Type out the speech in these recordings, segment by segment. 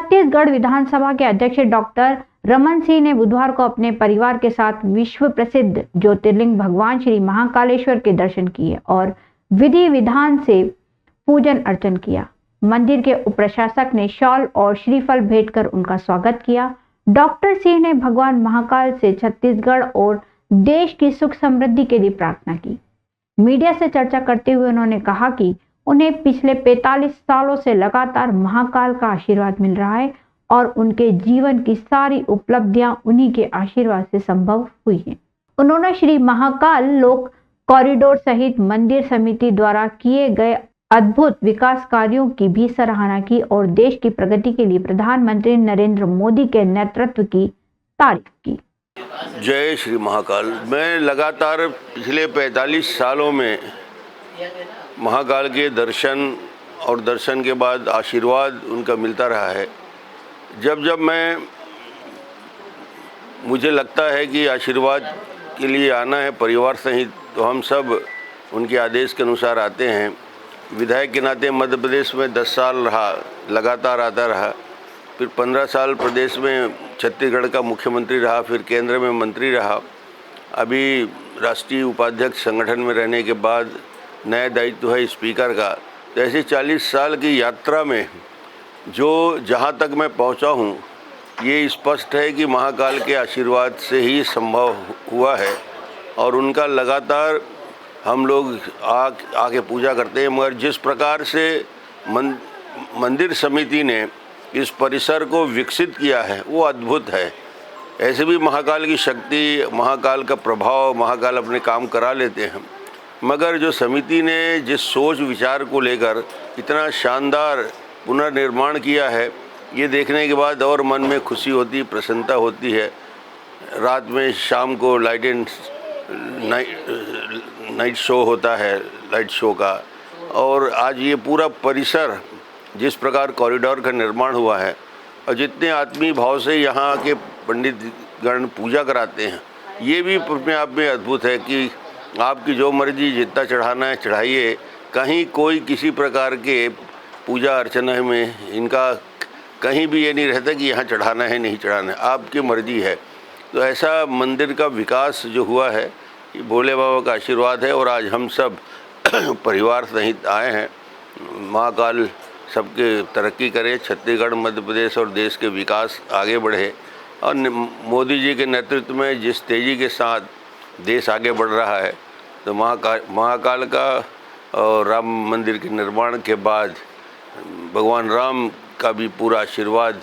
छत्तीसगढ़ विधानसभा के अध्यक्ष डॉक्टर रमन सिंह ने बुधवार को अपने परिवार के साथ विश्व प्रसिद्ध ज्योतिर्लिंग भगवान श्री महाकालेश्वर के दर्शन किए और विधि विधान से पूजन अर्चन किया। मंदिर के उप प्रशासक ने शॉल और श्रीफल भेंटकर उनका स्वागत किया। डॉक्टर सिंह ने भगवान महाकाल से छत्तीसगढ़ और देश की सुख समृद्धि के लिए प्रार्थना की। मीडिया से चर्चा करते हुए उन्होंने कहा कि उन्हें पिछले 45 सालों से लगातार महाकाल का आशीर्वाद मिल रहा है और उनके जीवन की सारी उपलब्धियां उन्हीं के आशीर्वाद से संभव हुई हैं। उन्होंने श्री महाकाल लोक कॉरिडोर सहित मंदिर समिति द्वारा किए गए अद्भुत विकास कार्यों की भी सराहना की और देश की प्रगति के लिए प्रधानमंत्री नरेंद्र मोदी के नेतृत्व की तारीफ की। जय श्री महाकाल। मैं लगातार पिछले 45 सालों में महाकाल के दर्शन और दर्शन के बाद आशीर्वाद उनका मिलता रहा है। जब जब मुझे लगता है कि आशीर्वाद के लिए आना है परिवार सहित, तो हम सब उनके आदेश के अनुसार आते हैं। विधायक के नाते मध्य प्रदेश में 10 साल रहा, लगातार आता रहा। फिर 15 साल प्रदेश में छत्तीसगढ़ का मुख्यमंत्री रहा, फिर केंद्र में मंत्री रहा। अभी राष्ट्रीय उपाध्यक्ष संगठन में रहने के बाद नया दायित्व है स्पीकर का। तो ऐसे 40 साल की यात्रा में जो जहाँ तक मैं पहुँचा हूँ, ये स्पष्ट है कि महाकाल के आशीर्वाद से ही संभव हुआ है और उनका लगातार हम लोग आके पूजा करते हैं। मगर जिस प्रकार से मंदिर समिति ने इस परिसर को विकसित किया है वो अद्भुत है। ऐसे भी महाकाल की शक्ति, महाकाल का प्रभाव, महाकाल अपने काम करा लेते हैं, मगर जो समिति ने जिस सोच विचार को लेकर इतना शानदार पुनर्निर्माण किया है, ये देखने के बाद और मन में खुशी होती, प्रसन्नता होती है। रात में शाम को नाइट शो होता है, लाइट शो का, और आज ये पूरा परिसर जिस प्रकार कॉरिडोर का निर्माण हुआ है और जितने आत्मीय भाव से यहाँ के पंडित गण पूजा कराते हैं, ये भी अपने आप में अद्भुत है कि आपकी जो मर्जी जितना चढ़ाना है चढ़ाइए। कहीं कोई किसी प्रकार के पूजा अर्चना में इनका कहीं भी ये नहीं रहता कि यहाँ चढ़ाना है नहीं चढ़ाना है, आपकी मर्जी है। तो ऐसा मंदिर का विकास जो हुआ है ये भोले बाबा का आशीर्वाद है और आज हम सब परिवार सहित आए हैं। महाकाल सबके तरक्की करे, छत्तीसगढ़, मध्य प्रदेश और देश के विकास आगे बढ़े और मोदी जी के नेतृत्व में जिस तेज़ी के साथ देश आगे बढ़ रहा है, तो महाकाल का और राम मंदिर के निर्माण के बाद भगवान राम का भी पूरा आशीर्वाद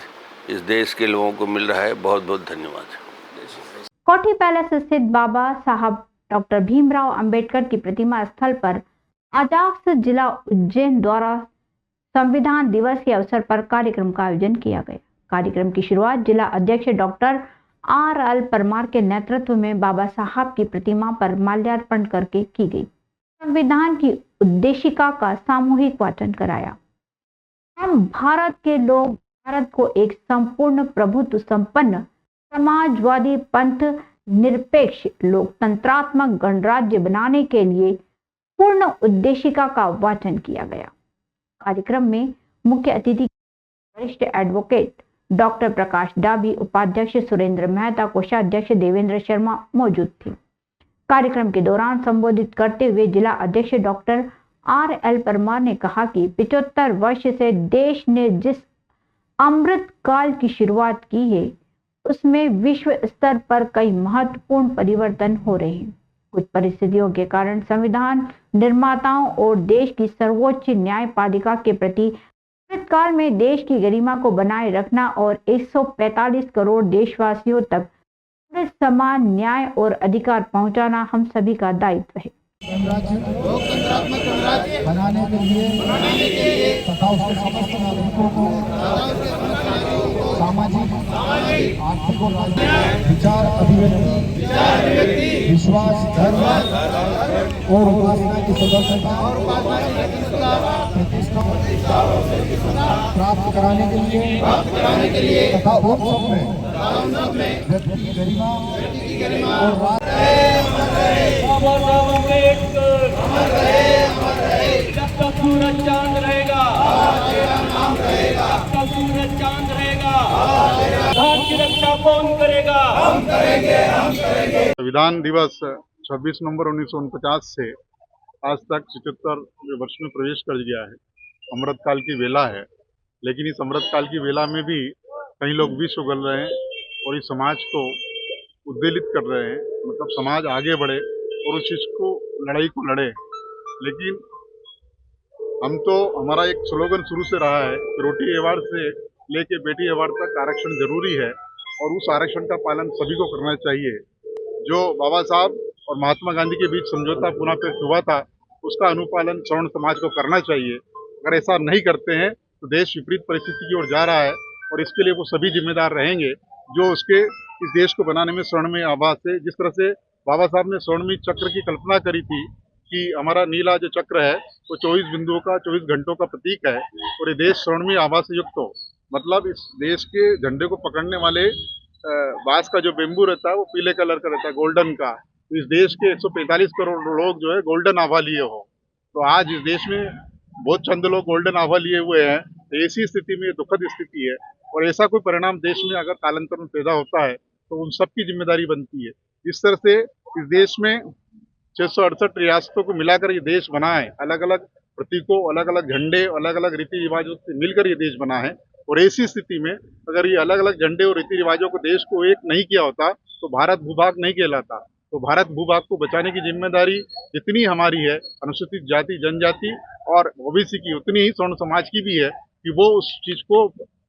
इस देश के लोगों को मिल रहा है। बहुत बहुत धन्यवाद। कोठी पैलेस स्थित बाबा साहब डॉक्टर भीमराव अंबेडकर की प्रतिमा स्थल पर अजाक्स जिला उज्जैन द्वारा संविधान दिवस के अवसर पर कार्यक्रम का आयोजन किया गया। कार्यक्रम की शुरुआत जिला अध्यक्ष डॉक्टर RL परमार के नेतृत्व में बाबा साहब की प्रतिमा पर माल्यार्पण करके की गई। संविधान की उद्देशिका का सामूहिक वाचन कराया। हम भारत के लोग भारत को एक संपूर्ण प्रभुत्व संपन्न समाजवादी पंथ निरपेक्ष लोकतंत्रात्मक गणराज्य बनाने के लिए पूर्ण उद्देशिका का वाचन किया गया। कार्यक्रम में मुख्य अतिथि वरिष्ठ एडवोकेट डॉक्टर प्रकाश डाबी, उपाध्यक्ष सुरेंद्र मेहता, कोषाध्यक्ष देवेंद्र शर्मा मौजूद थे। कार्यक्रम के दौरान संबोधित करते हुए जिला अध्यक्ष डॉक्टर RL परमार ने कहा कि 75 वर्ष से देश ने जिस अमृत काल की शुरुआत की है, उसमें विश्व स्तर पर कई महत्वपूर्ण परिवर्तन हो रहे हैं। कुछ परिस्थितियों के कारण संविधान निर्माताओं और देश की सर्वोच्च न्यायपालिका के प्रति अमृतकाल में देश की गरिमा को बनाए रखना और 145 करोड़ देशवासियों तक अमृत समान न्याय और अधिकार पहुंचाना हम सभी का दायित्व है। लोकतंत्रात्मक गणराज्य बनाने के लिए तथा उसके समस्त नागरिकों को सामाजिक, आर्थिक और राजनीतिक विचार अभिव्यक्ति, विश्वास, धर्म और उपासना की स्वतंत्रता प्राप्त कराने के लिए तथा उन सब में व्यक्ति की गरिमा और जब तक सूरज चांद रहेगा, जब तक सूरज चांद रहेगा, कौन करेगा? संविधान दिवस 26 नवंबर 1949 से आज तक 77 वर्ष में प्रवेश कर गया है। अमृतकाल की वेला है, लेकिन इस अमृतकाल की वेला में भी कई लोग विष उगल रहे हैं और इस समाज को उद्वेलित कर रहे हैं। मतलब समाज आगे बढ़े और उस चीज़ को लड़ाई को लड़े। लेकिन हम तो, हमारा एक स्लोगन शुरू से रहा है कि रोटी अवार्ड से लेके बेटी अवार्ड तक आरक्षण जरूरी है और उस आरक्षण का पालन सभी को करना चाहिए। जो बाबा साहब और महात्मा गांधी के बीच समझौता पुनः पेश हुआ था, उसका अनुपालन सवर्ण समाज को करना चाहिए। अगर ऐसा नहीं करते हैं तो देश विपरीत परिस्थिति की ओर जा रहा है और इसके लिए वो सभी जिम्मेदार रहेंगे जो उसके इस देश को बनाने में स्वर्णमय आभा से, जिस तरह से बाबा साहब ने स्वर्णमय चक्र की कल्पना करी थी कि हमारा नीला जो चक्र है वो 24 बिंदुओं का 24 घंटों का प्रतीक है और ये देश स्वर्णमय आभा से युक्त हो। मतलब इस देश के झंडे को पकड़ने वाले बांस का जो बेम्बू रहता है वो पीले कलर का रहता है, गोल्डन का। तो इस देश के 145 करोड़ लोग जो है गोल्डन आभा लिए हो। तो आज इस देश में बहुत चंद लोग गोल्डन आभा लिए हुए हैं। तो ऐसी स्थिति में दुखद स्थिति है और ऐसा कोई परिणाम देश में अगर कालांतर में पैदा होता है तो उन सबकी जिम्मेदारी बनती है। इस तरह से इस देश में 668 रियासतों को मिलाकर ये देश बना है। अलग अलग प्रतीकों, अलग अलग झंडे, अलग अलग रीति रिवाजों से मिलकर ये देश बना है। और ऐसी स्थिति में अगर ये अलग अलग झंडे और रीति रिवाजों को देश को एक नहीं किया होता तो भारत भूभाग नहीं कहलाता। तो भारत भूभाग को बचाने की जिम्मेदारी जितनी हमारी है, अनुसूचित जाति जनजाति और ओबीसी की, उतनी ही स्वर्ण समाज की भी है कि वो उस चीज को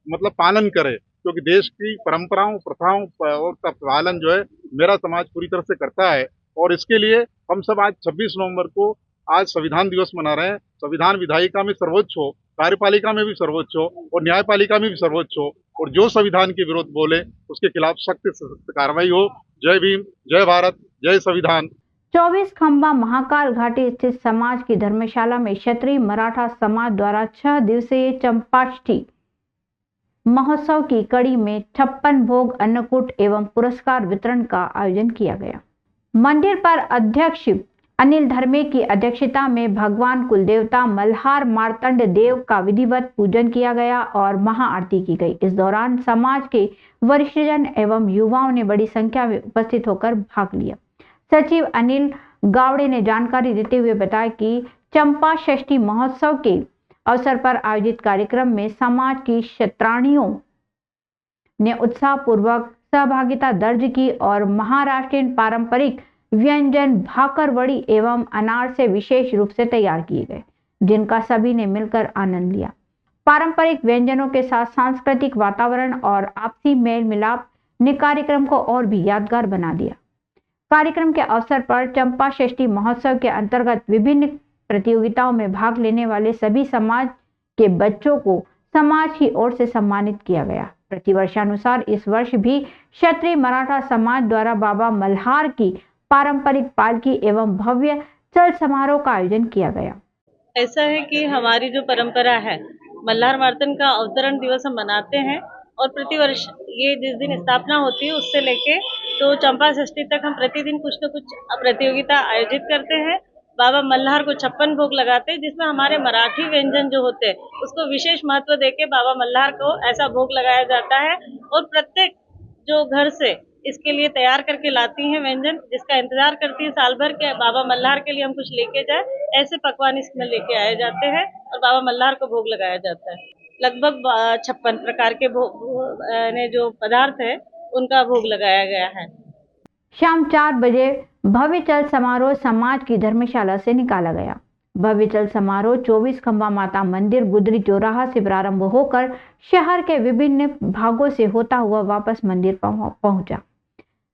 मतलब पालन करे। क्योंकि देश की परंपराओं, प्रथाओं और का पालन जो है मेरा समाज पूरी तरह से करता है। और इसके लिए हम सब आज 26 नवंबर को आज संविधान दिवस मना रहे हैं। संविधान विधायिका में सर्वोच्च हो, कार्यपालिका में भी सर्वोच्च हो और न्यायपालिका में भी सर्वोच्च हो। और जो संविधान के विरोध बोले उसके खिलाफ सख्त से सख्त कार्रवाई हो। जय भीम, जय भारत, जय संविधान। 24 खंबा महाकाल घाटी स्थित समाज की धर्मशाला में क्षत्रिय मराठा समाज द्वारा 6 दिवसीय चंपाष्टमी महोत्सव की कड़ी में 56 भोग, अन्नकूट एवं पुरस्कार वितरण का आयोजन किया गया। मंदिर पर अध्यक्ष अनिल धर्मे की अध्यक्षता में भगवान कुलदेवता मल्हार मार्तंड देव का विधिवत पूजन किया गया और महाआरती की गई। इस दौरान समाज के वरिष्ठजन एवं युवाओं ने बड़ी संख्या में उपस्थित होकर भाग लिया। सचिव अनिल गावड़े ने जानकारी देते हुए बताया कि चंपा षष्ठी महोत्सव के अवसर पर आयोजित कार्यक्रम में समाज की क्षत्राणियों ने उत्साहपूर्वक सहभागिता दर्ज की और महाराष्ट्रीयन पारंपरिक व्यंजन भाकरवड़ी एवं अनार से विशेष रूप से तैयार किए गए, जिनका सभी ने मिलकर आनंद लिया। पारंपरिक व्यंजनों के साथ सांस्कृतिक वातावरण और आपसी मेल मिलाप ने कार्यक्रम को और भी यादगार बना दिया। कार्यक्रम के अवसर पर चंपा षष्ठी महोत्सव के अंतर्गत विभिन्न प्रतियोगिताओं में भाग लेने वाले सभी समाज के बच्चों को समाज की ओर से सम्मानित किया गया। प्रतिवर्षानुसार इस वर्ष भी क्षत्रिय मराठा समाज द्वारा बाबा मल्हार की पारंपरिक पालकी एवं भव्य चल समारोह का आयोजन किया गया। ऐसा है कि हमारी जो परंपरा है, मल्हार मार्तंड का अवतरण दिवस हम मनाते हैं और प्रतिवर्ष ये जिस दिन स्थापना होती है उससे लेके तो चंपा षष्ठी तक हम प्रतिदिन कुछ न कुछ प्रतियोगिता आयोजित करते हैं। बाबा मल्हार को 56 भोग लगाते हैं, जिसमें हमारे मराठी व्यंजन जो होते हैं उसको विशेष महत्व देके बाबा मल्हार को ऐसा भोग लगाया जाता है। और प्रत्येक जो घर से इसके लिए तैयार करके लाती हैं व्यंजन, जिसका इंतजार करती है साल भर के बाबा मल्हार के लिए हम कुछ लेके जाए, ऐसे पकवान इसमें लेके आए जाते हैं और बाबा मल्हार को भोग लगाया जाता है। लगभग 56 प्रकार के भोग ने जो पदार्थ है उनका भोग लगाया गया है। शाम 4 बजे भव्य चल समारोह समाज की धर्मशाला से निकाला गया। भव्य चल समारोह 24 खंबा माता मंदिर गुदरी चौराहा से प्रारंभ होकर शहर के विभिन्न भागों से होता हुआ वापस मंदिर पहुंचा।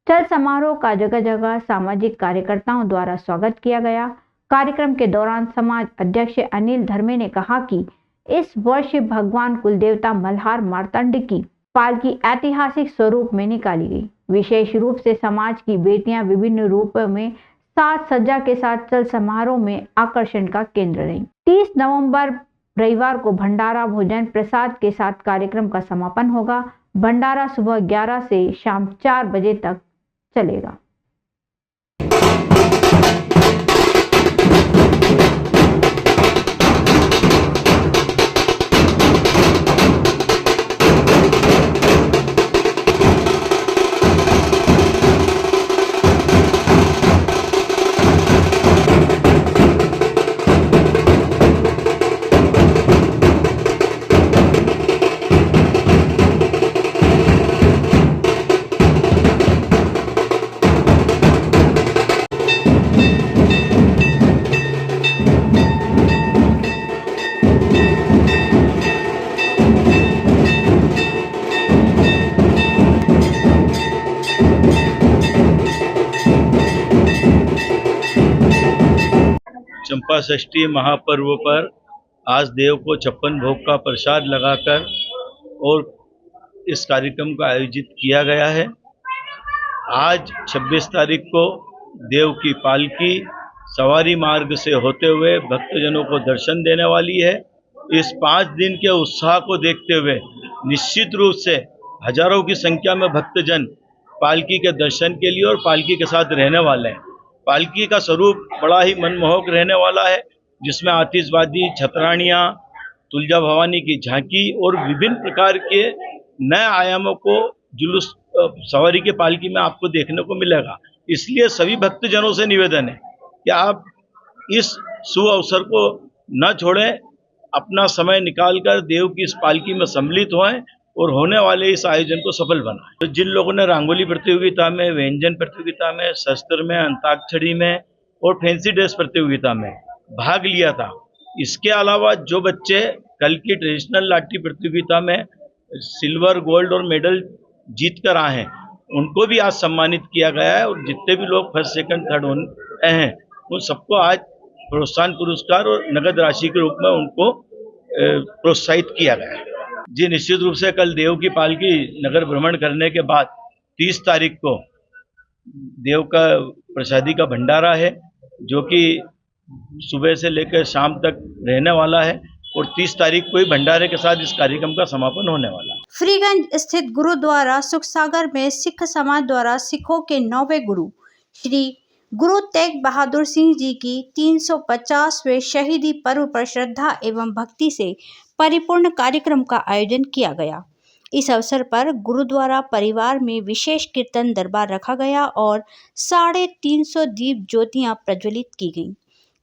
चल समारोह का जगह जगह सामाजिक कार्यकर्ताओं द्वारा स्वागत किया गया। कार्यक्रम के दौरान समाज अध्यक्ष अनिल धर्मे ने कहा कि इस वर्ष भगवान कुलदेवता मल्हार मार्तंड की पालकी ऐतिहासिक स्वरूप में निकाली गई। विशेष रूप से समाज की बेटियां विभिन्न रूपों में साज सज्जा के साथ चल समारोह में आकर्षण का केंद्र रही। 30 नवंबर रविवार को भंडारा भोजन प्रसाद के साथ कार्यक्रम का समापन होगा। भंडारा सुबह 11 से शाम 4 बजे तक चलेगा। चंपा षष्ठी महापर्व पर आज देव को 56 भोग का प्रसाद लगाकर और इस कार्यक्रम का आयोजित किया गया है। आज 26 तारीख को देव की पालकी सवारी मार्ग से होते हुए भक्तजनों को दर्शन देने वाली है। इस 5 दिन के उत्साह को देखते हुए निश्चित रूप से हजारों की संख्या में भक्तजन पालकी के दर्शन के लिए और पालकी के साथ रहने वाले हैं। पालकी का स्वरूप बड़ा ही मनमोहक रहने वाला है, जिसमें आतिशबाजी, छतरानियाँ, तुलजा भवानी की झांकी और विभिन्न प्रकार के नए आयामों को जुलूस सवारी के पालकी में आपको देखने को मिलेगा। इसलिए सभी भक्तजनों से निवेदन है कि आप इस शुभ अवसर को न छोड़ें, अपना समय निकालकर देव की इस पालकी में सम्मिलित होएं और होने वाले इस आयोजन को सफल बनाएं। तो जिन लोगों ने रंगोली प्रतियोगिता में, व्यंजन प्रतियोगिता में, शस्त्र में, अंताक्षरी में और फैंसी ड्रेस प्रतियोगिता में भाग लिया था, इसके अलावा जो बच्चे कल की ट्रेडिशनल लाठी प्रतियोगिता में सिल्वर, गोल्ड और मेडल जीत कर आए हैं, उनको भी आज सम्मानित किया गया है। और जितने भी लोग फर्स्ट, सेकंड, थर्ड होने हैं, उन सबको आज प्रोत्साहन पुरस्कार और नगद राशि के रूप में उनको प्रोत्साहित किया गया है। जी, निश्चित रूप से कल देव की पालकी नगर भ्रमण करने के बाद 30 तारीख को देव का प्रसादी का भंडारा है, जो कि सुबह से लेकर शाम तक रहने वाला है और 30 तारीख को ही भंडारे के साथ इस कार्यक्रम का समापन होने वाला है। फ्रीगंज स्थित गुरुद्वारा सुखसागर में सिख समाज द्वारा सिखों के 9वें गुरु श्री गुरु तेग बहादुर सिंह जी की 350वें शहीदी पर्व पर श्रद्धा एवं भक्ति से परिपूर्ण कार्यक्रम का आयोजन किया गया। इस अवसर पर गुरुद्वारा परिवार में विशेष कीर्तन दरबार रखा गया और 350 दीप ज्योतियां प्रज्वलित की गईं।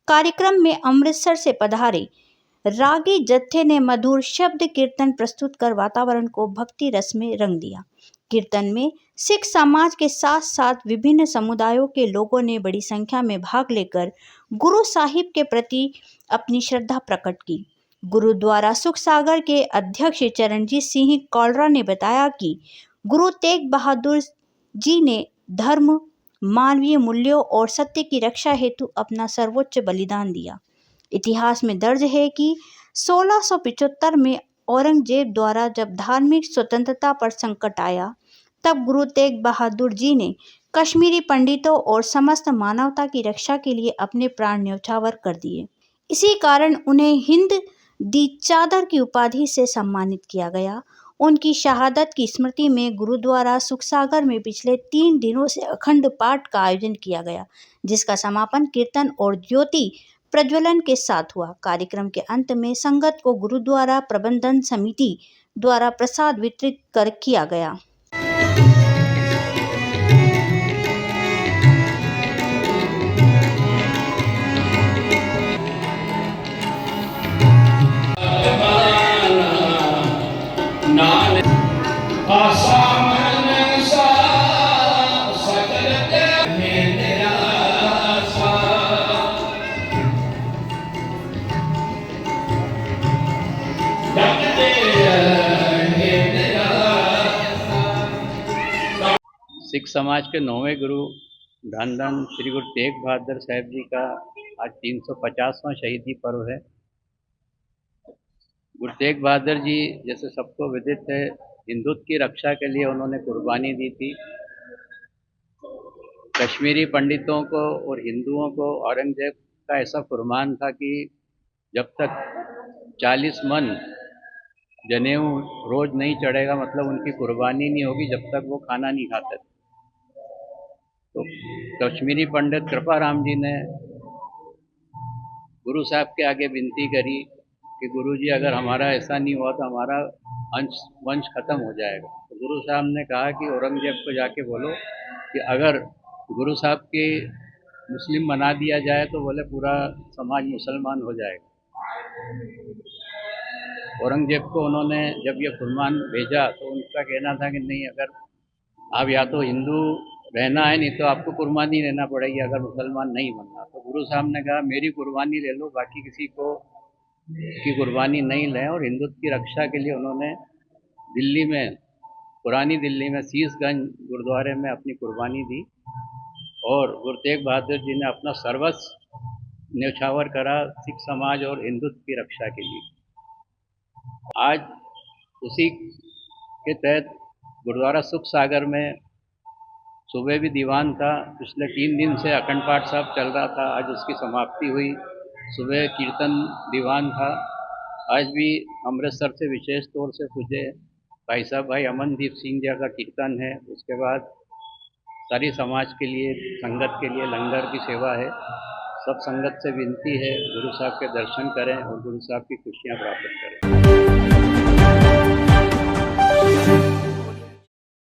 कार्यक्रम में अमृतसर से पधारे रागी जत्थे ने मधुर शब्द कीर्तन प्रस्तुत कर वातावरण को भक्ति रस में रंग दिया। कीर्तन में सिख समाज के साथ साथ विभिन्न समुदायों के लोगों ने बड़ी संख्या में भाग लेकर गुरु साहिब के प्रति अपनी श्रद्धा प्रकट की। गुरुद्वारा सुखसागर के अध्यक्ष चरणजीत सिंह कौलरा ने बताया कि गुरु तेग बहादुर जी ने धर्म, मानवीय मूल्यों और सत्य की रक्षा हेतु अपना सर्वोच्च बलिदान दिया। इतिहास में दर्ज है कि 1675 में औरंगजेब द्वारा जब धार्मिक स्वतंत्रता पर संकट आया, तब गुरु तेग बहादुर जी ने कश्मीरी पंडितों और समस्त मानवता की रक्षा के लिए अपने प्राण न्यौछावर कर दिए। इसी कारण उन्हें हिंद दी चादर की उपाधि से सम्मानित किया गया। उनकी शहादत की स्मृति में गुरुद्वारा सुखसागर में पिछले 3 दिनों से अखंड पाठ का आयोजन किया गया, जिसका समापन कीर्तन और ज्योति प्रज्वलन के साथ हुआ। कार्यक्रम के अंत में संगत को गुरुद्वारा प्रबंधन समिति द्वारा प्रसाद वितरित कर किया गया। सिख समाज के 9वें गुरु धन धन श्री गुरु तेग बहादुर साहब जी का आज 350वां शहीदी पर्व है। गुरु तेग बहादुर जी जैसे सबको विदित है, हिंदुत्व की रक्षा के लिए उन्होंने कुर्बानी दी थी। कश्मीरी पंडितों को और हिंदुओं को औरंगजेब का ऐसा फरमान था कि जब तक 40 मन जनेऊ रोज नहीं चढ़ेगा, मतलब उनकी कुर्बानी नहीं होगी, जब तक वो खाना नहीं खाते। तो कश्मीरी पंडित कृपाराम जी ने गुरु साहब के आगे विनती करी कि गुरुजी अगर हमारा ऐसा नहीं हुआ तो हमारा वंश खत्म हो जाएगा। तो गुरु साहब ने कहा कि औरंगजेब को जाके बोलो कि अगर गुरु साहब के मुस्लिम बना दिया जाए तो बोले पूरा समाज मुसलमान हो जाएगा। औरंगजेब को उन्होंने जब ये फरमान भेजा तो उनका कहना था कि नहीं, अगर आप या तो हिंदू रहना है, नहीं तो आपको कुर्बानी लेना पड़ेगी अगर मुसलमान नहीं बनना। तो गुरु साहब ने कहा मेरी कुर्बानी ले लो, बाकी किसी को की कुर्बानी नहीं लें। और हिंदुत्व की रक्षा के लिए उन्होंने दिल्ली में, पुरानी दिल्ली में शीशगंज गुरुद्वारे में अपनी कुर्बानी दी और गुरु तेग बहादुर जी ने अपना सर्वस्व न्यौछावर करा सिख समाज और हिंदुत्व की रक्षा के लिए। आज उसी के तहत गुरुद्वारा सुख सागर में सुबह भी दीवान था, पिछले 3 दिन से अखंड पाठ साहब चल रहा था, आज उसकी समाप्ति हुई। सुबह कीर्तन दीवान था। आज भी अमृतसर से विशेष तौर से पूजे भाई साहब भाई अमनदीप सिंह जी का कीर्तन है। उसके बाद सारी समाज के लिए, संगत के लिए लंगर की सेवा है। सब संगत से विनती है गुरु साहब के दर्शन करें और गुरु साहब की खुशियाँ प्राप्त करें।